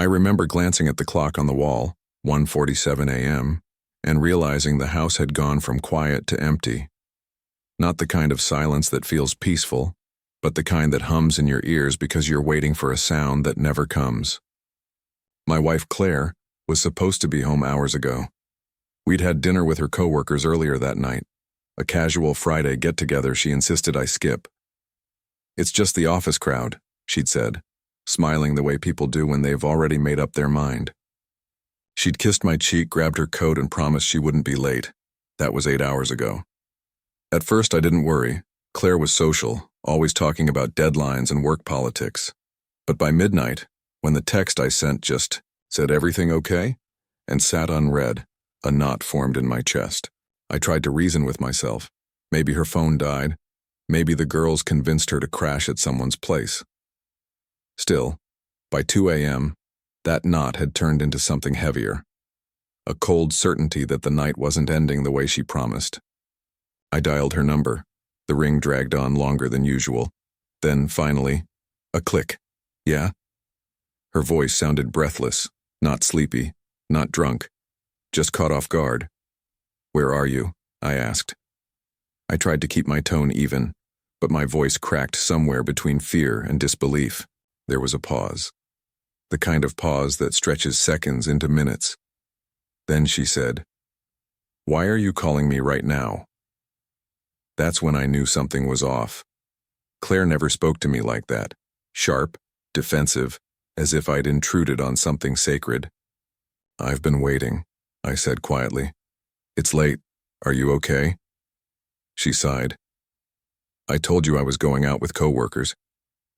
I remember glancing at the clock on the wall, 1:47 a.m., and realizing the house had gone from quiet to empty. Not the kind of silence that feels peaceful, but the kind that hums in your ears because you're waiting for a sound that never comes. My wife Claire was supposed to be home hours ago. We'd had dinner with her coworkers earlier that night, a casual Friday get-together she insisted I skip. "It's just the office crowd," she'd said, smiling the way people do when they've already made up their mind. She'd kissed my cheek, grabbed her coat, and promised she wouldn't be late. That was 8 hours ago. At first, I didn't worry. Claire was social, always talking about deadlines and work politics. But by midnight, when the text I sent just said "everything okay?" and sat unread, a knot formed in my chest. I tried to reason with myself. Maybe her phone died. Maybe the girls convinced her to crash at someone's place. Still, by 2 a.m., that knot had turned into something heavier. A cold certainty that the night wasn't ending the way she promised. I dialed her number. The ring dragged on longer than usual. Then, finally, a click. "Yeah?" Her voice sounded breathless, not sleepy, not drunk, just caught off guard. "Where are you?" I asked. I tried to keep my tone even, but my voice cracked somewhere between fear and disbelief. There was a pause. The kind of pause that stretches seconds into minutes. Then she said, "Why are you calling me right now?" That's when I knew something was off. Claire never spoke to me like that. Sharp, defensive, as if I'd intruded on something sacred. "I've been waiting," I said quietly. "It's late. Are you okay?" She sighed. "I told you I was going out with coworkers.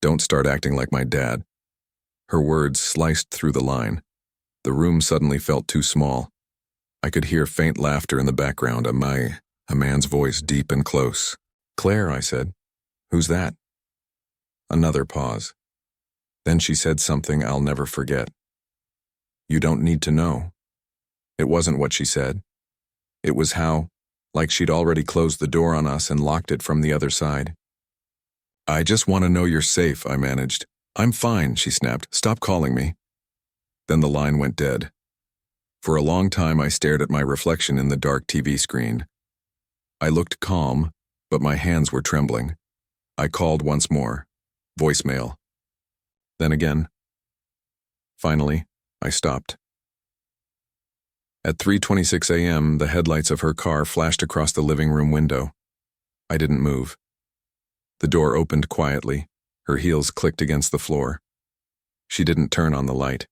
Don't start acting like my dad." Her words sliced through the line. The room suddenly felt too small. I could hear faint laughter in the background, a man's voice deep and close. "Claire," I said. "Who's that?" Another pause. Then she said something I'll never forget. "You don't need to know." It wasn't what she said. It was how, like she'd already closed the door on us and locked it from the other side. "I just want to know you're safe," I managed. "I'm fine," she snapped. "Stop calling me." Then the line went dead. For a long time I stared at my reflection in the dark TV screen. I looked calm, but my hands were trembling. I called once more. Voicemail. Then again. Finally, I stopped. At 3:26 a.m., the headlights of her car flashed across the living room window. I didn't move. The door opened quietly. Her heels clicked against the floor. She didn't turn on the light.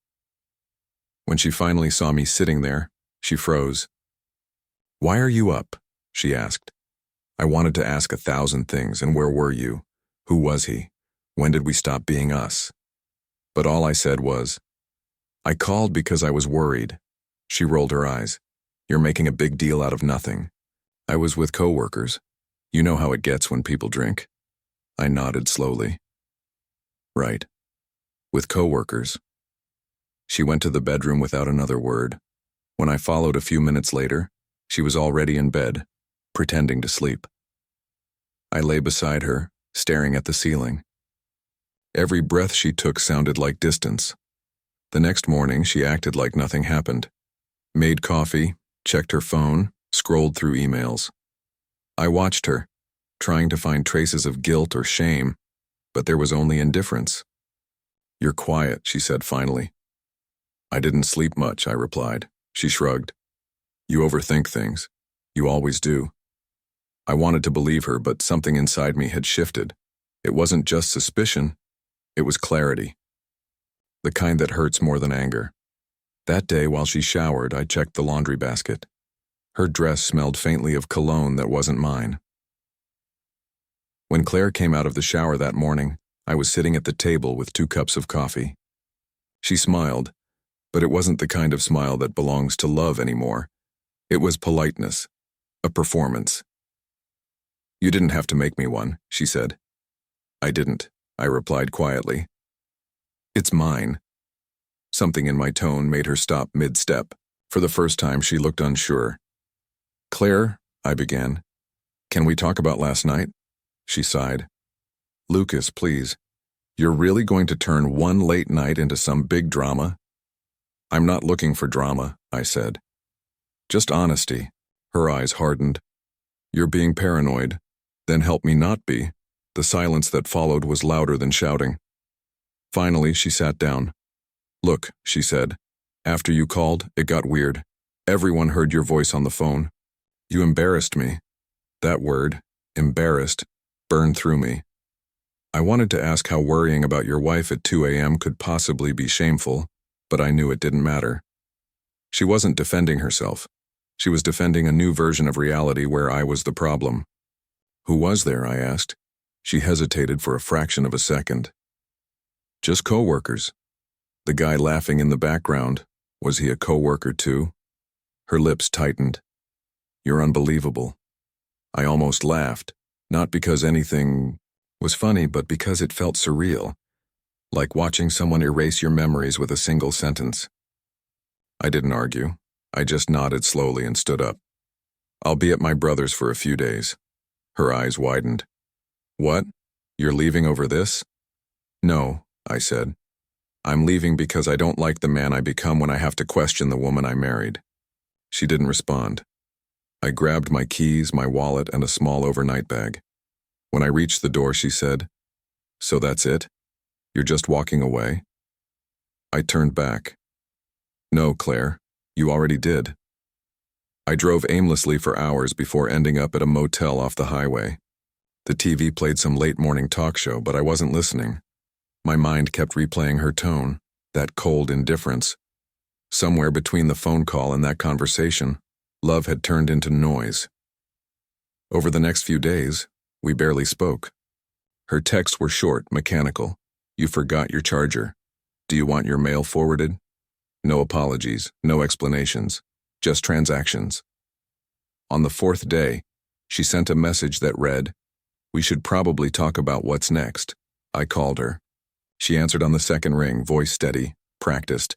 When she finally saw me sitting there, she froze. "Why are you up?" she asked. I wanted to ask 1,000 things, and where were you? Who was he? When did we stop being us? But all I said was, "I called because I was worried." She rolled her eyes. "You're making a big deal out of nothing." "I was with coworkers. You know how it gets when people drink." I nodded slowly. "Right. With coworkers." She went to the bedroom without another word. When I followed a few minutes later, she was already in bed, pretending to sleep. I lay beside her, staring at the ceiling. Every breath she took sounded like distance. The next morning, she acted like nothing happened. Made coffee, checked her phone, scrolled through emails. I watched her, trying to find traces of guilt or shame, but there was only indifference. "You're quiet," she said finally. "I didn't sleep much," I replied. She shrugged. "You overthink things. You always do." I wanted to believe her, but something inside me had shifted. It wasn't just suspicion. It was clarity. The kind that hurts more than anger. That day, while she showered, I checked the laundry basket. Her dress smelled faintly of cologne that wasn't mine. When Claire came out of the shower that morning, I was sitting at the table with 2 cups of coffee. She smiled, but it wasn't the kind of smile that belongs to love anymore. It was politeness, a performance. "You didn't have to make me one," she said. "I didn't," I replied quietly. "It's mine." Something in my tone made her stop mid-step. For the first time, she looked unsure. "Claire," I began. "Can we talk about last night?" She sighed. "Lucas, please. You're really going to turn one late night into some big drama?" I'm not looking for drama, I said. Just honesty. Her eyes hardened. You're being paranoid. Then help me not be. The silence that followed was louder than shouting. Finally, she sat down. Look, she said. After you called, it got weird. Everyone heard your voice on the phone. You embarrassed me. That word, embarrassed, burned through me. I wanted to ask how worrying about your wife at 2 a.m. could possibly be shameful, but I knew it didn't matter. She wasn't defending herself. She was defending a new version of reality where I was the problem. Who was there, I asked. She hesitated for a fraction of a second. Just co-workers. The guy laughing in the background, was he a co-worker too? Her lips tightened. You're unbelievable. I almost laughed, not because anything was funny, but because it felt surreal, like watching someone erase your memories with a single sentence. I didn't argue. I just nodded slowly and stood up. I'll be at my brother's for a few days. Her eyes widened. What? You're leaving over this? No, I said. I'm leaving because I don't like the man I become when I have to question the woman I married. She didn't respond. I grabbed my keys, my wallet, and a small overnight bag. When I reached the door, she said, So that's it? You're just walking away? I turned back. No, Claire, you already did. I drove aimlessly for hours before ending up at a motel off the highway. The TV played some late-morning talk show, but I wasn't listening. My mind kept replaying her tone, that cold indifference. Somewhere between the phone call and that conversation, love had turned into noise. Over the next few days, we barely spoke. Her texts were short, mechanical. You forgot your charger. Do you want your mail forwarded? No apologies, no explanations, just transactions. On the fourth day, she sent a message that read, We should probably talk about what's next. I called her. She answered on the second ring, voice steady, practiced.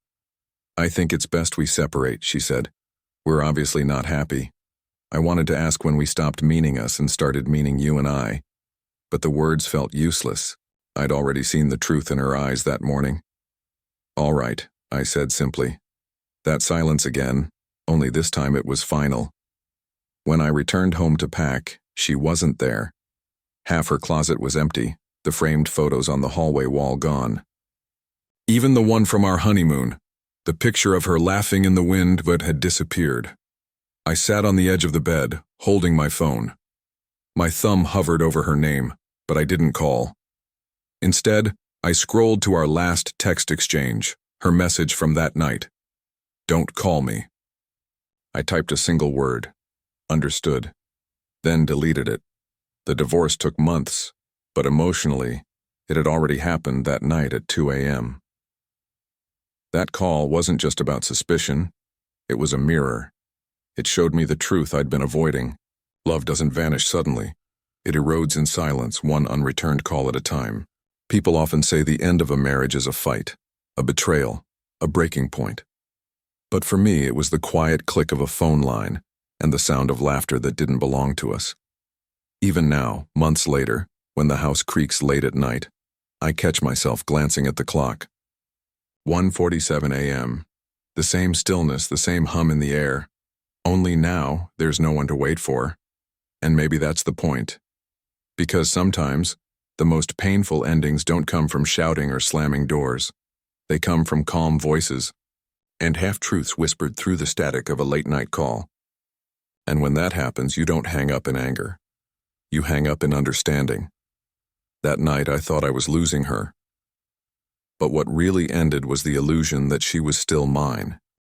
I think it's best we separate, she said. We're obviously not happy. I wanted to ask when we stopped meaning us and started meaning you and I, but the words felt useless. I'd already seen the truth in her eyes that morning. All right, I said simply. That silence again, only this time it was final. When I returned home to pack, she wasn't there. Half her closet was empty, the framed photos on the hallway wall gone. Even the one from our honeymoon, the picture of her laughing in the wind but had disappeared. I sat on the edge of the bed, holding my phone. My thumb hovered over her name, but I didn't call. Instead, I scrolled to our last text exchange, her message from that night. Don't call me. I typed a single word. Understood. Then deleted it. The divorce took months, but emotionally, it had already happened that night at 2 a.m. That call wasn't just about suspicion. It was a mirror. It showed me the truth I'd been avoiding. Love doesn't vanish suddenly. It erodes in silence, one unreturned call at a time. People often say the end of a marriage is a fight, a betrayal, a breaking point. But for me, it was the quiet click of a phone line and the sound of laughter that didn't belong to us. Even now, months later, when the house creaks late at night, I catch myself glancing at the clock. 1:47 a.m. The same stillness, the same hum in the air. Only now, there's no one to wait for. And maybe that's the point. Because sometimes, the most painful endings don't come from shouting or slamming doors. They come from calm voices and half-truths whispered through the static of a late-night call. And when that happens, you don't hang up in anger. You hang up in understanding. That night, I thought I was losing her. But what really ended was the illusion that she was still mine.